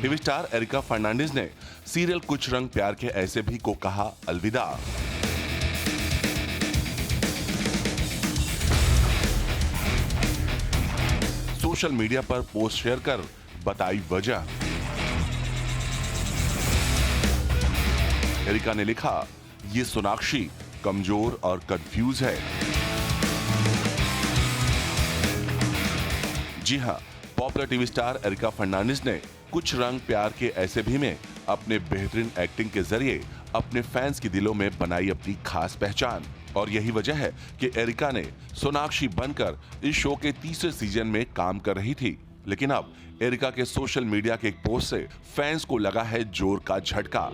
TV star Erica Fernandes ने serial कुछ रंग प्यार के ऐसे भी को कहा अलविदा। सोशल मीडिया पर पोस्ट शेयर कर बताई वजह। एरिका ने लिखा, ये सोनाक्षी कमजोर और कंफ्यूज है। जी हां, popular TV star Erica Fernandes ने कुछ रंग प्यार के ऐसे भी में अपने बेहतरीन एक्टिंग के जरिए अपने फैंस के दिलों में बनाई अपनी खास पहचान। और यही वजह है कि एरिका ने सोनाक्षी बनकर इस शो के तीसरे सीजन में काम कर रही थी। लेकिन अब एरिका के सोशल मीडिया के एक पोस्ट से फैंस को लगा है जोर का झटका।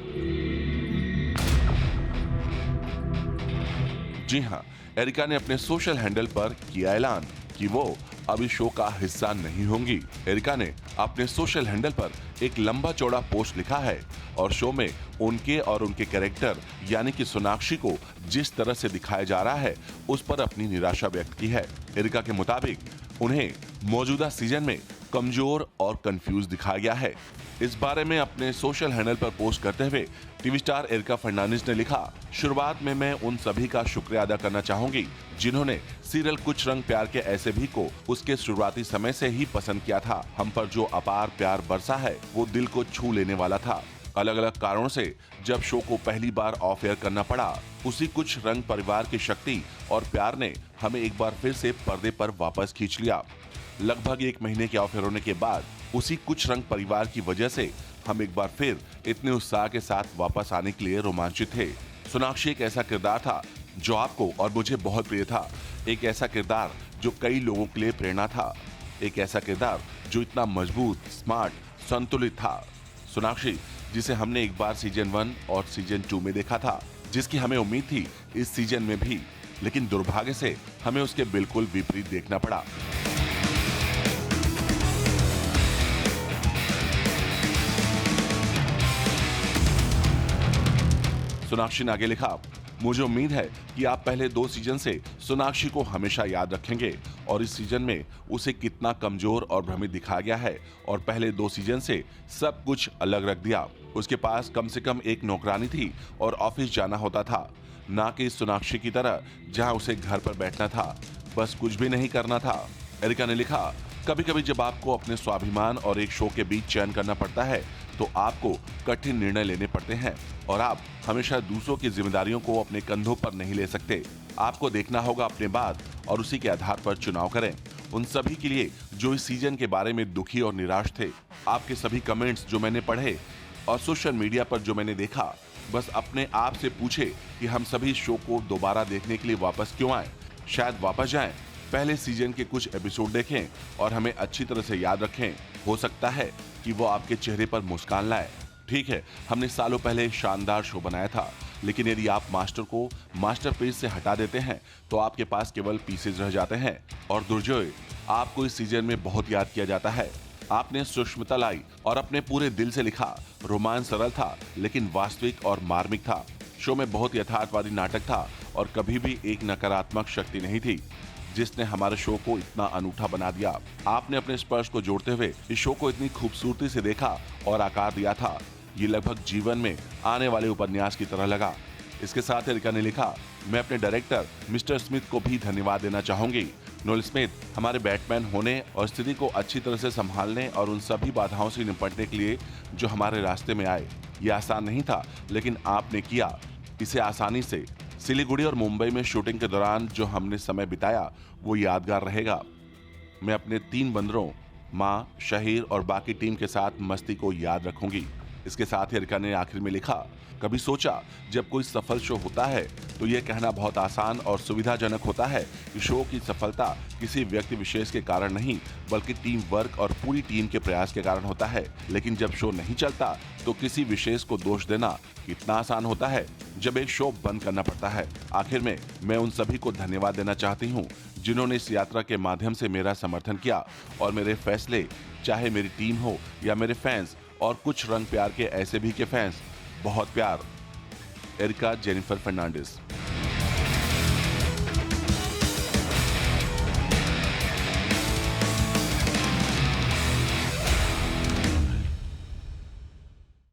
जी हां, एरिका ने अपने सोशल हैंडल पर किया ऐलान कि वो अब इस शो का हिस्सा नहीं होंगी। एरिका ने अपने सोशल हैंडल पर एक लंबा चौड़ा पोस्ट लिखा है और शो में उनके और उनके कैरेक्टर यानी कि सोनाक्षी को जिस तरह से दिखाया जा रहा है उस पर अपनी निराशा व्यक्त की है। एरिका के मुताबिक उन्हें मौजूदा सीजन में कमजोर और कंफ्यूज दिखाया गया है। इस बारे में अपने सोशल हैंडल पर पोस्ट करते हुए टीवी स्टार एरिका फर्नांडिस ने लिखा, शुरुआत में मैं उन सभी का शुक्रिया अदा करना चाहूंगी जिन्होंने सीरियल कुछ रंग प्यार के ऐसे भी को उसके शुरुआती समय से ही पसंद किया था। हम पर जो अपार प्यार बरसा है वो दिल को छू लेने वाला था। अलग अलग कारणों से जब शो को पहली बार ऑफ एयर करना पड़ा, उसी कुछ रंग परिवार की शक्ति और प्यार ने हमें एक बार फिर से पर्दे पर वापस खींच लिया। लगभग 1 महीने के ऑफ एयर होने के बाद उसी कुछ रंग परिवार की वजह से हम एक बार फिर इतने उत्साह के साथ वापस आने के लिए रोमांचित थे। सोनाक्षी एक ऐसा किरदार था जो आपको और मुझे बहुत प्रिय था। एक ऐसा किरदार जो कई लोगों के लिए प्रेरणा था। एक ऐसा किरदार जो इतना मजबूत, स्मार्ट, संतुलित था। सोनाक्षी जिसे हमने एक बार सीजन 1 और सीजन 2 में देखा था, जिसकी हमें उम्मीद थी इस सीजन में भी, लेकिन दुर्भाग्य से हमें उसके बिल्कुल विपरीत देखना पड़ा। सोनाक्षी ने आगे लिखा, मुझे उम्मीद है कि आप पहले 2 सीजन से सोनाक्षी को हमेशा याद रखेंगे और इस सीजन में उसे कितना कमजोर और भ्रमित दिखाया गया है और पहले 2 सीजन से सब कुछ अलग रख दिया। उसके पास कम से कम एक नौकरानी थी और ऑफिस जाना होता था, ना कि सोनाक्षी की तरह जहां उसे घर पर बैठना था, बस कुछ भी नहीं करना था। एरिका ने लिखा, कभी कभी जब आपको अपने स्वाभिमान और एक शो के बीच चयन करना पड़ता है तो आपको कठिन निर्णय लेने पड़ते हैं और आप हमेशा दूसरों की जिम्मेदारियों को अपने कंधों पर नहीं ले सकते। आपको देखना होगा अपने बात और उसी के आधार पर चुनाव करें। उन सभी के लिए जो इस सीजन के बारे में दुखी और निराश थे, आपके सभी कमेंट्स जो मैंने पढ़े और सोशल मीडिया पर जो मैंने देखा, बस अपने आप से पूछे कि हम सभी शो को दोबारा देखने के लिए वापस क्यों आए। शायद वापस जाएं, पहले सीजन के कुछ एपिसोड देखें और हमें अच्छी तरह से याद रखें। हो सकता है कि वो आपके चेहरे पर मुस्कान लाए। ठीक है, हमने सालों पहले एक शानदार शो बनाया था, लेकिन यदि आप मास्टर को मास्टरपीस से हटा देते हैं तो आपके पास केवल पीसेज रह जाते हैं और दुर्जोय, आपको इस सीजन में बहुत याद किया जाता है। आपने सूक्ष्मता लाई और अपने पूरे दिल से लिखा। रोमांस सरल था लेकिन वास्तविक और मार्मिक था। शो में बहुत यथार्थवादी नाटक था और कभी भी एक नकारात्मक शक्ति नहीं थी जिसने हमारे शो को इतना अनूठा बना दिया। आपने अपने स्पर्श को जोड़ते हुए इस शो को इतनी खूबसूरती से देखा और आकार दिया था। ये लगभग जीवन में आने वाले उपन्यास की तरह लगा। इसके साथ एरिका ने लिखा, मैं अपने डायरेक्टर मिस्टर स्मिथ को भी धन्यवाद देना चाहूंगी। नोएल स्मिथ हमारे बैटमैन होने और स्थिति को अच्छी तरह से संभालने और उन सभी बाधाओं से निपटने के लिए जो हमारे रास्ते में आए। ये आसान नहीं था, लेकिन आपने किया इसे आसानी से। सिलीगुड़ी और मुंबई में शूटिंग के दौरान जो हमने समय बिताया वो यादगार रहेगा। मैं अपने 3 बंदरों, माँ, शहीर और बाकी टीम के साथ मस्ती को याद रखूंगी। इसके साथ ही एरिका ने आखिर में लिखा, कभी सोचा जब कोई सफल शो होता है तो यह कहना बहुत आसान और सुविधाजनक होता है कि शो की सफलता किसी व्यक्ति विशेष के कारण नहीं बल्कि टीम वर्क और पूरी टीम के प्रयास के कारण होता है। लेकिन जब शो नहीं चलता तो किसी विशेष को दोष देना कितना आसान होता है जब एक शो बंद करना पड़ता है। आखिर में मैं उन सभी को धन्यवाद देना चाहती हूँ जिन्होंने इस यात्रा के माध्यम से मेरा समर्थन किया और मेरे फैसले, चाहे मेरी टीम हो या मेरे फैंस और कुछ रंग प्यार के ऐसे भी के फैंस, बहुत प्यार। एरिका जेनिफर फर्नांडिस।